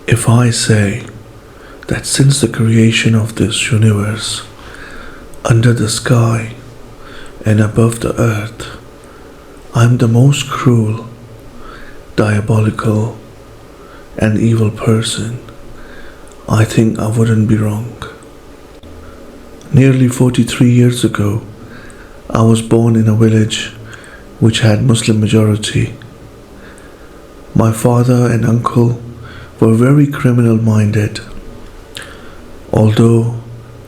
If I say that since the creation of this universe, under the sky and above the earth, I'm the most cruel, diabolical, and evil person, I think I wouldn't be wrong. Nearly 43 years ago, I was born in a village which had Muslim majority. My father and uncle were very criminal minded. Although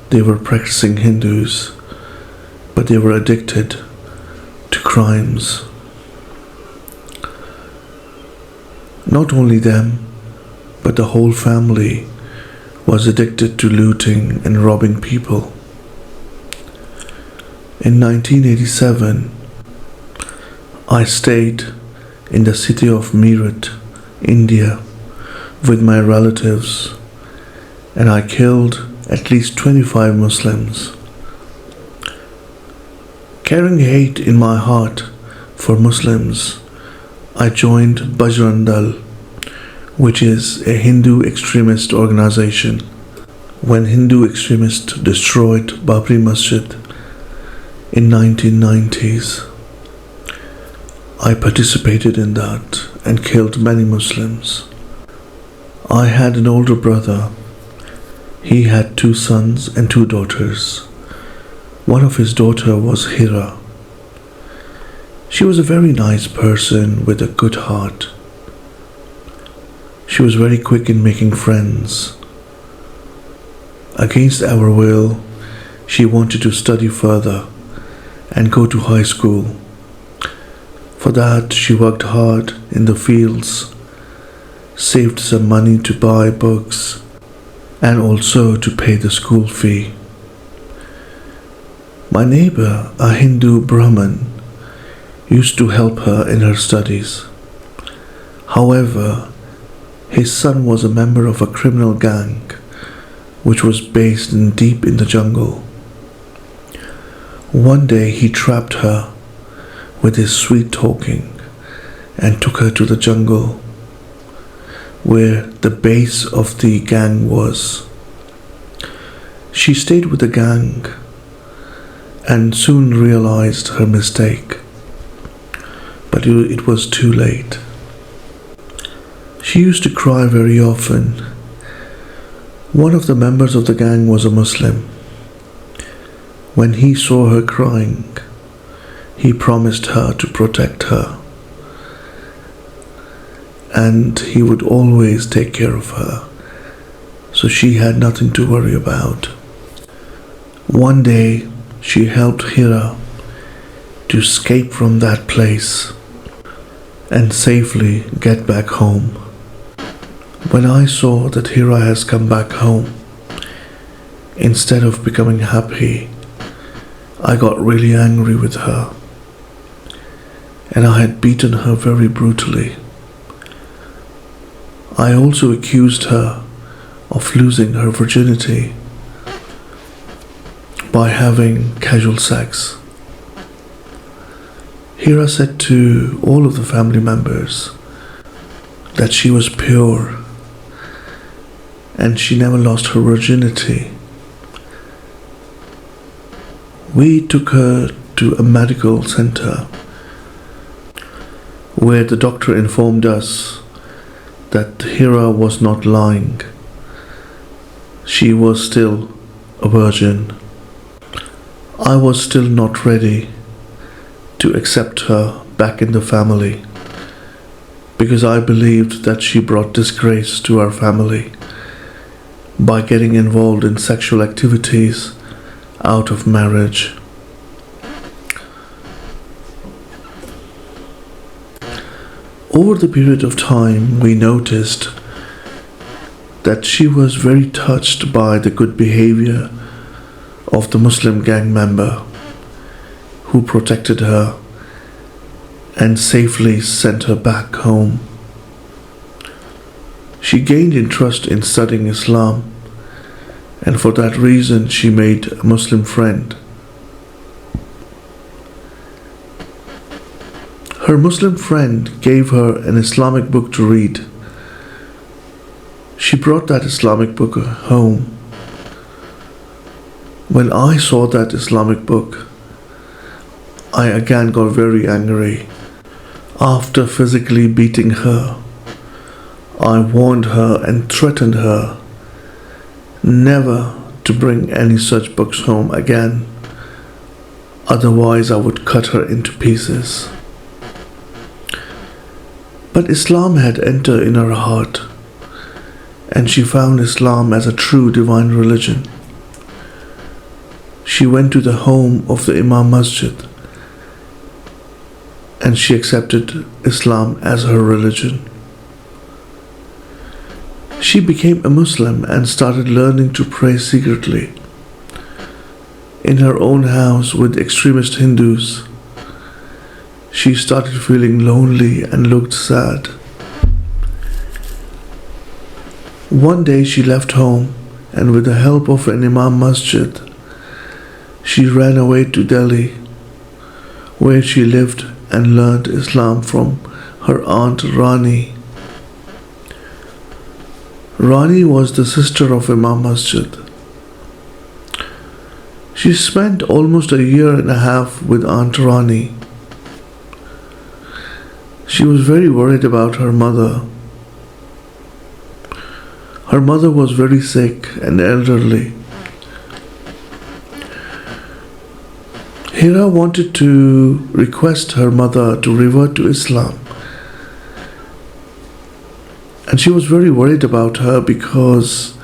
they were practicing Hindus, but they were addicted to crimes. Not only them, but the whole family was addicted to looting and robbing people. In 1987, I stayed in the city of Meerut, India, with my relatives, and I killed at least 25 Muslims. Carrying hate in my heart for Muslims, I joined Bajrang Dal, which is a Hindu extremist organization. When Hindu extremists destroyed Babri Masjid in 1990s, I participated in that and killed many Muslims. I had an older brother. He had 2 sons and 2 daughters. One of his daughter was Hira. She was a very nice person with a good heart. She was very quick in making friends. Against our will, she wanted to study further and go to high school. For that, she worked hard in the fields, saved some money to buy books, and also to pay the school fee. My neighbor, a Hindu Brahmin, used to help her in her studies. However, his son was a member of a criminal gang which was based deep in the jungle. One day he trapped her with his sweet talking and took her to the jungle where the base of the gang was. She stayed with the gang and soon realized her mistake, but it was too late. She used to cry very often. One of the members of the gang was a Muslim. When he saw her crying, he promised her to protect her, and he would always take care of her, so she had nothing to worry about. One day, she helped Hira to escape from that place and safely get back home. When I saw that Hira has come back home, instead of becoming happy, I got really angry with her, and I had beaten her very brutally. I also accused her of losing her virginity by having casual sex. Hira said to all of the family members that she was pure and she never lost her virginity. We took her to a medical center where the doctor informed us that Hira was not lying. She was still a virgin. I was still not ready to accept her back in the family because I believed that she brought disgrace to our family by getting involved in sexual activities out of marriage. Over the period of time, we noticed that she was very touched by the good behavior of the Muslim gang member who protected her and safely sent her back home. She gained interest in studying Islam, and for that reason she made a Muslim friend. Her Muslim friend gave her an Islamic book to read. She brought that Islamic book home. When I saw that Islamic book, I again got very angry. After physically beating her, I warned her and threatened her never to bring any such books home again. Otherwise, I would cut her into pieces. But Islam had entered in her heart, and she found Islam as a true divine religion. She went to the home of the Imam Masjid, and she accepted Islam as her religion. She became a Muslim and started learning to pray secretly in her own house with extremist Hindus. She started feeling lonely and looked sad. One day she left home, and with the help of an Imam Masjid, she ran away to Delhi, where she lived and learned Islam from her aunt Rani. Rani was the sister of Imam Masjid. She spent almost a year and a half with Aunt Rani. She was very worried about her mother. Her mother was very sick and elderly. Hira wanted to request her mother to revert to Islam. And she was very worried about her because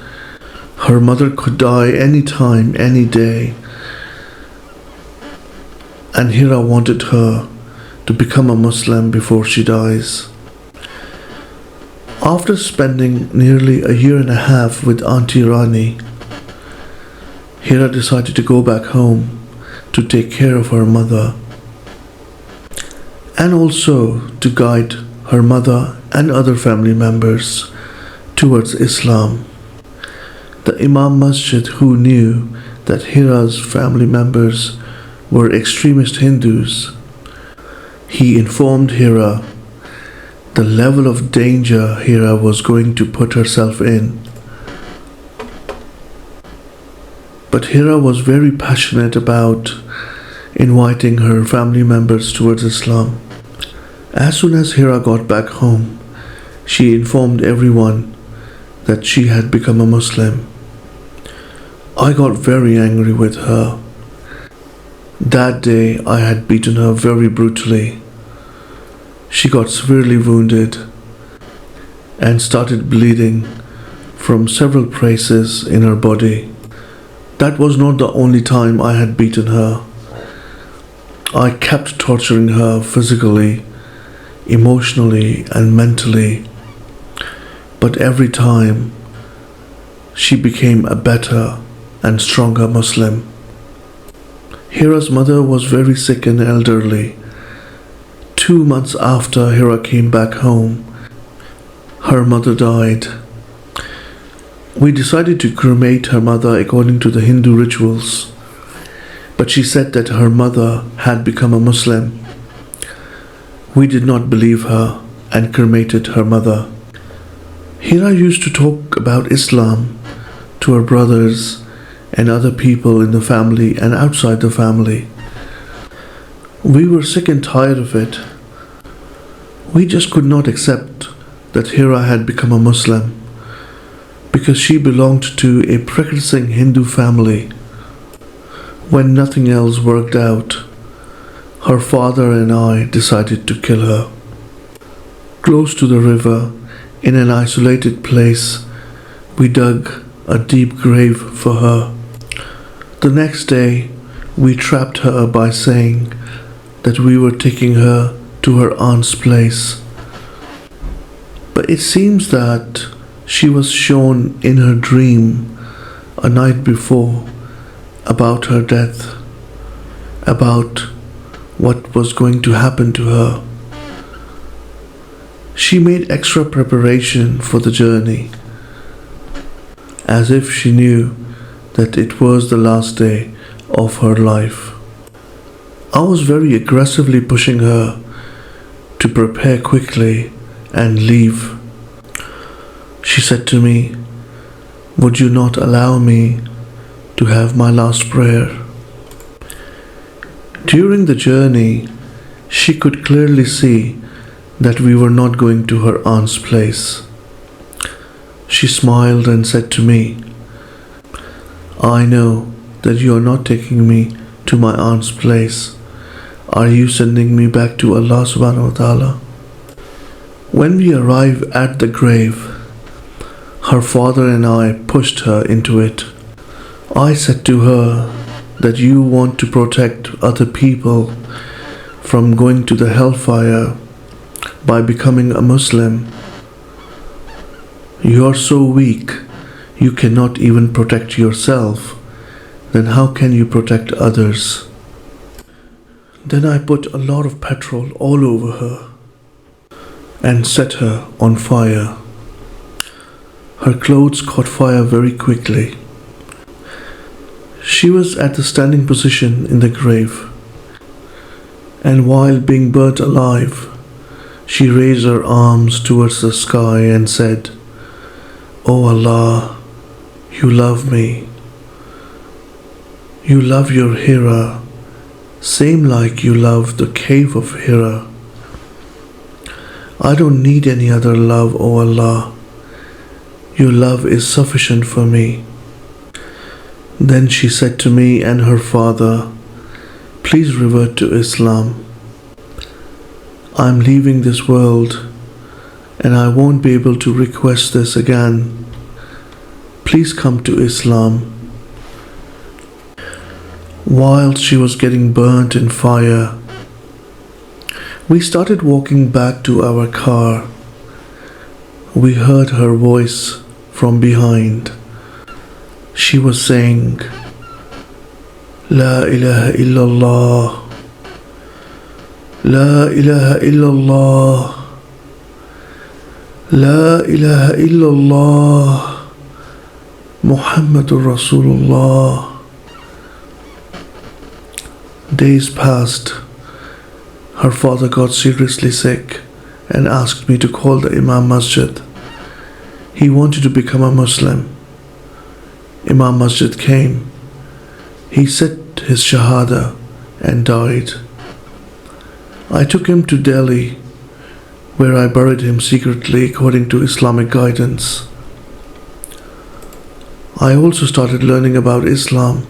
her mother could die any time, any day. And Hira wanted her to become a Muslim before she dies. After spending nearly a year and a half with Auntie Rani, Hira decided to go back home to take care of her mother and also to guide her mother and other family members towards Islam. The Imam Masjid, who knew that Hira's family members were extremist Hindus, he informed Hira the level of danger Hira was going to put herself in. But Hira was very passionate about inviting her family members towards Islam. As soon as Hira got back home, she informed everyone that she had become a Muslim. I got very angry with her. That day I had beaten her very brutally. She got severely wounded and started bleeding from several places in her body. That was not the only time I had beaten her. I kept torturing her physically, emotionally, and mentally. But every time, she became a better and stronger Muslim. Hira's mother was very sick and elderly. 2 months after Hira came back home, her mother died. We decided to cremate her mother according to the Hindu rituals, but she said that her mother had become a Muslim. We did not believe her and cremated her mother. Hira used to talk about Islam to her brothers and other people in the family and outside the family. We were sick and tired of it. We just could not accept that Hira had become a Muslim because she belonged to a practicing Hindu family. When nothing else worked out, her father and I decided to kill her. Close to the river, in an isolated place, we dug a deep grave for her. The next day, we trapped her by saying that we were taking her to her aunt's place. But it seems that she was shown in her dream a night before about her death, about what was going to happen to her. She made extra preparation for the journey, as if she knew that it was the last day of her life. I was very aggressively pushing her to prepare quickly and leave. She said to me, "Would you not allow me to have my last prayer?" During the journey, she could clearly see that we were not going to her aunt's place. She smiled and said to me, "I know that you are not taking me to my aunt's place. Are you sending me back to Allah subhanahu wa ta'ala?" When we arrived at the grave, her father and I pushed her into it. I said to her that you want to protect other people from going to the hellfire by becoming a Muslim. You are so weak, you cannot even protect yourself. Then how can you protect others? Then I put a lot of petrol all over her and set her on fire. Her clothes caught fire very quickly. She was at the standing position in the grave, and while being burnt alive, she raised her arms towards the sky and said, "Oh Allah, you love me. You love your Hira, same like you love the cave of Hira. I don't need any other love, O Allah. Your love is sufficient for me." Then she said to me and her father, "Please revert to Islam. I'm leaving this world and I won't be able to request this again. Please come to Islam." While she was getting burnt in fire, we started walking back to our car. We heard her voice from behind. She was saying, "La ilaha illallah, La ilaha illallah, La ilaha illallah, Muhammadur Rasulullah." Days passed. Her father got seriously sick and asked me to call the Imam Masjid. He wanted to become a Muslim. Imam Masjid came. He said his Shahada and died. I took him to Delhi, where I buried him secretly according to Islamic guidance. I also started learning about Islam,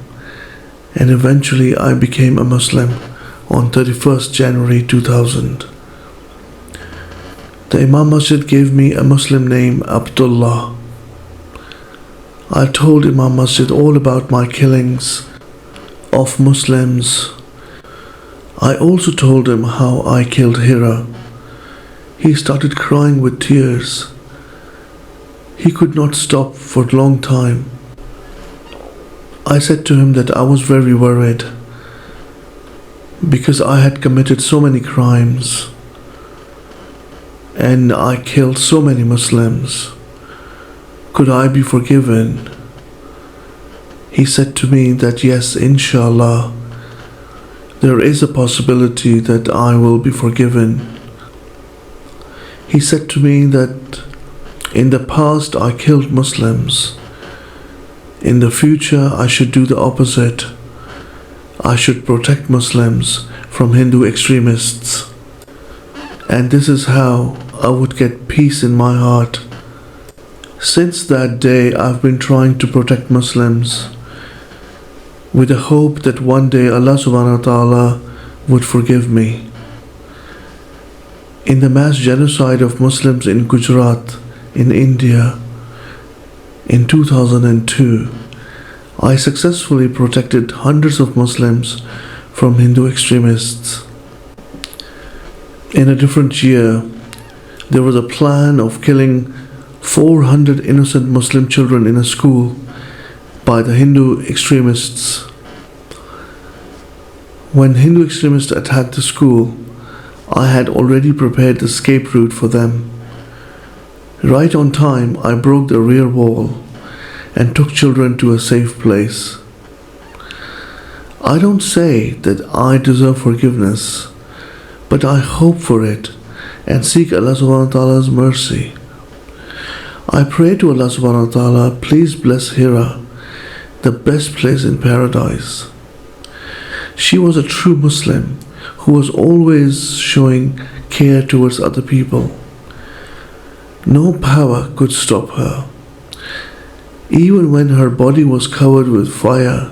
and eventually I became a Muslim on 31st January 2000. The Imam Masjid gave me a Muslim name, Abdullah. I told Imam Masjid all about my killings of Muslims. I also told him how I killed Hira. He started crying with tears. He could not stop for a long time. I said to him that I was very worried because I had committed so many crimes and I killed so many Muslims. Could I be forgiven? He said to me that yes, inshallah, there is a possibility that I will be forgiven. He said to me that in the past I killed Muslims. In the future I should do the opposite. I should protect Muslims from Hindu extremists. And this is how I would get peace in my heart. Since that day I've been trying to protect Muslims with the hope that one day Allah subhanahu wa ta'ala would forgive me. In the mass genocide of Muslims in Gujarat, in India, in 2002, I successfully protected hundreds of Muslims from Hindu extremists. In a different year, there was a plan of killing 400 innocent Muslim children in a school by the Hindu extremists. When Hindu extremists attacked the school, I had already prepared the escape route for them. Right on time, I broke the rear wall and took children to a safe place. I don't say that I deserve forgiveness, but I hope for it and seek Allah subhanahu wa ta'ala's mercy. I pray to Allah subhanahu wa ta'ala, please bless Hira, the best place in paradise. She was a true Muslim who was always showing care towards other people. No power could stop her. Even when her body was covered with fire,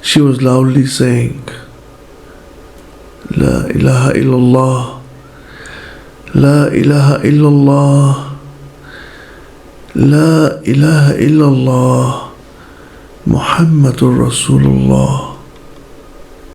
she was loudly saying, La ilaha illallah, La ilaha illallah, La ilaha illallah, Muhammadur Rasulullah.